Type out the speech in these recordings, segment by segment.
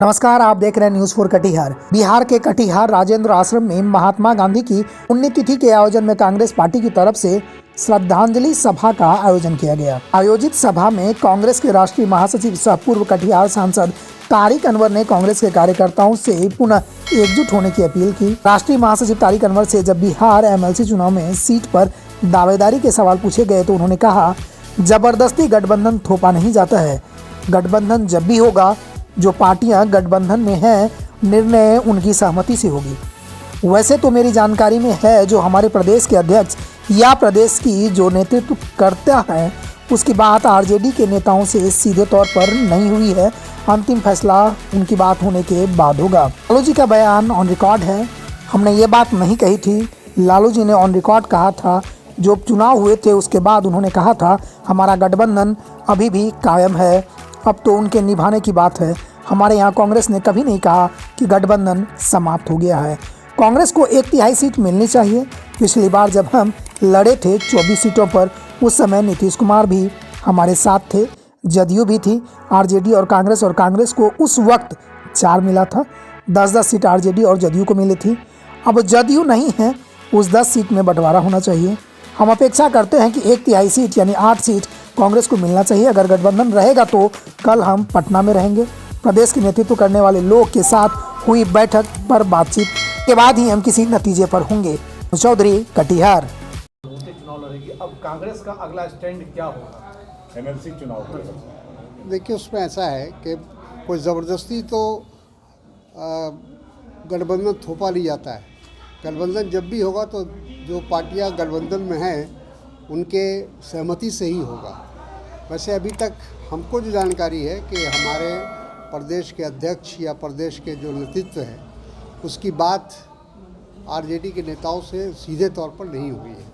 नमस्कार, आप देख रहे हैं न्यूज 4 कटिहार। बिहार के कटिहार राजेंद्र आश्रम में महात्मा गांधी की पुण्यतिथि के आयोजन में कांग्रेस पार्टी की तरफ से श्रद्धांजलि सभा का आयोजन किया गया। आयोजित सभा में कांग्रेस के राष्ट्रीय महासचिव सह पूर्व कटिहार सांसद तारिक अनवर ने कांग्रेस के कार्यकर्ताओं से पुनः एकजुट होने की अपील की। राष्ट्रीय महासचिव तारिक अनवर से जब बिहार एमएलसी चुनाव में सीट पर दावेदारी के सवाल पूछे गए तो उन्होंने कहा, जबरदस्ती गठबंधन थोपा नहीं जाता है। गठबंधन जब भी होगा, जो पार्टियां गठबंधन में हैं, निर्णय उनकी सहमति से होगी। वैसे तो मेरी जानकारी में है, जो हमारे प्रदेश के अध्यक्ष या प्रदेश की जो नेतृत्व करता है, उसकी बात आरजेडी के नेताओं से सीधे तौर पर नहीं हुई है। अंतिम फैसला उनकी बात होने के बाद होगा। लालू जी का बयान ऑन रिकॉर्ड है। हमने ये बात नहीं कही थी। लालू जी ने ऑन रिकॉर्ड कहा था। जो चुनाव हुए थे उसके बाद उन्होंने कहा था, हमारा गठबंधन अभी भी कायम है। अब तो उनके निभाने की बात है। हमारे यहाँ कांग्रेस ने कभी नहीं कहा कि गठबंधन समाप्त हो गया है। कांग्रेस को 1/3 सीट मिलनी चाहिए। पिछली बार जब हम लड़े थे 24 सीटों पर, उस समय नीतीश कुमार भी हमारे साथ थे, जदयू भी थी। आरजेडी और कांग्रेस को उस वक्त 4 मिला था। 10-10 सीट आरजेडी और जदयू को मिली थी। अब जदयू नहीं है, उस 10 सीट में बंटवारा होना चाहिए। हम अपेक्षा करते हैं कि 1/3 सीट यानी 8 सीट कांग्रेस को मिलना चाहिए। अगर गठबंधन रहेगा तो कल हम पटना में रहेंगे। प्रदेश के नेतृत्व करने वाले लोग के साथ हुई बैठक पर बातचीत के बाद ही हम किसी नतीजे पर होंगे। चौधरी, कटिहार। चुनाव लड़ेगी, अब कांग्रेस का अगला स्टैंड क्या होगा एमएलसी चुनाव पर? देखिए, उसमें ऐसा है कि कोई ज़बरदस्ती तो गठबंधन थोपा नहीं जाता है। गठबंधन जब भी होगा तो जो पार्टियां गठबंधन में हैं उनके सहमति से ही होगा। वैसे अभी तक हमको जो जानकारी है कि हमारे प्रदेश के अध्यक्ष या प्रदेश के जो नेतृत्व है, उसकी बात आरजेडी के नेताओं से सीधे तौर पर नहीं हुई है।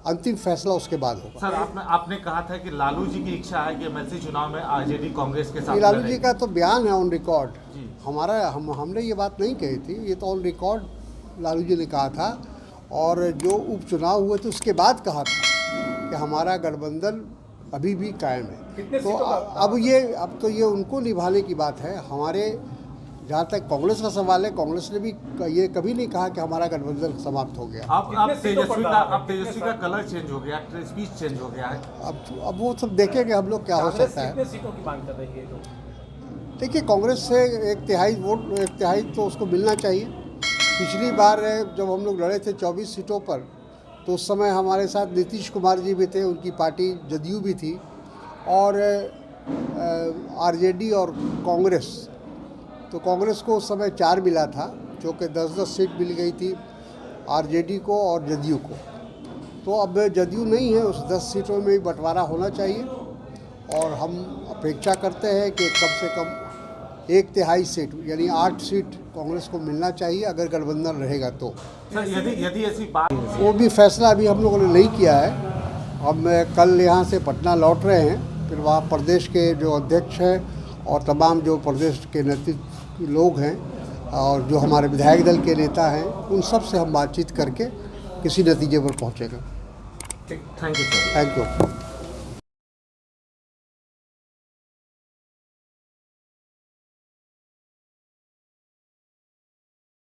अंतिम फैसला उसके बाद होगा। सर, आपने कहा था कि लालू जी की इच्छा है कि एमएलसी चुनाव में आरजेडी कांग्रेस के साथ। लालू जी का तो बयान है ऑन रिकॉर्ड। हमने ये बात नहीं कही थी, ये तो ऑन रिकॉर्ड लालू जी ने कहा था। और जो उपचुनाव हुए थे उसके बाद कहा था कि हमारा गठबंधन अभी भी कायम है। तो अब तो ये उनको निभाने की बात है। हमारे जहाँ तक कांग्रेस का सवाल है, कांग्रेस ने भी ये कभी नहीं कहा कि हमारा गठबंधन समाप्त हो गया। अब तेजस्वी का कलर चेंज हो गया, स्पीच चेंज हो गया है। अब वो सब देखेंगे हम लोग क्या हो सकता है। कितने सीटों की मांग कर रही है? देखिए, कांग्रेस से 1/3 तो उसको मिलना चाहिए। पिछली बार जब हम लोग लड़े थे 24 सीटों पर, तो उस समय हमारे साथ नीतीश कुमार जी भी थे, उनकी पार्टी जदयू भी थी, और आरजेडी और कांग्रेस। तो कांग्रेस को उस समय 4 मिला था, जो कि 10-10 सीट मिल गई थी आरजेडी को और जदयू को। तो अब जदयू नहीं है, उस 10 सीटों में ही बंटवारा होना चाहिए। और हम अपेक्षा करते हैं कि कम से कम 1/3 सीट यानी 8 सीट कांग्रेस को मिलना चाहिए अगर गठबंधन रहेगा तो। सर, यदि ऐसी बात, वो भी फैसला अभी हम लोगों ने नहीं किया है। हम कल यहाँ से पटना लौट रहे हैं, फिर वहाँ प्रदेश के जो अध्यक्ष हैं और तमाम जो प्रदेश के नेतृत्व लोग हैं और जो हमारे विधायक दल के नेता हैं, उन सब से हम बातचीत करके किसी नतीजे पर पहुँचेगा। Thank you sir. Thank you.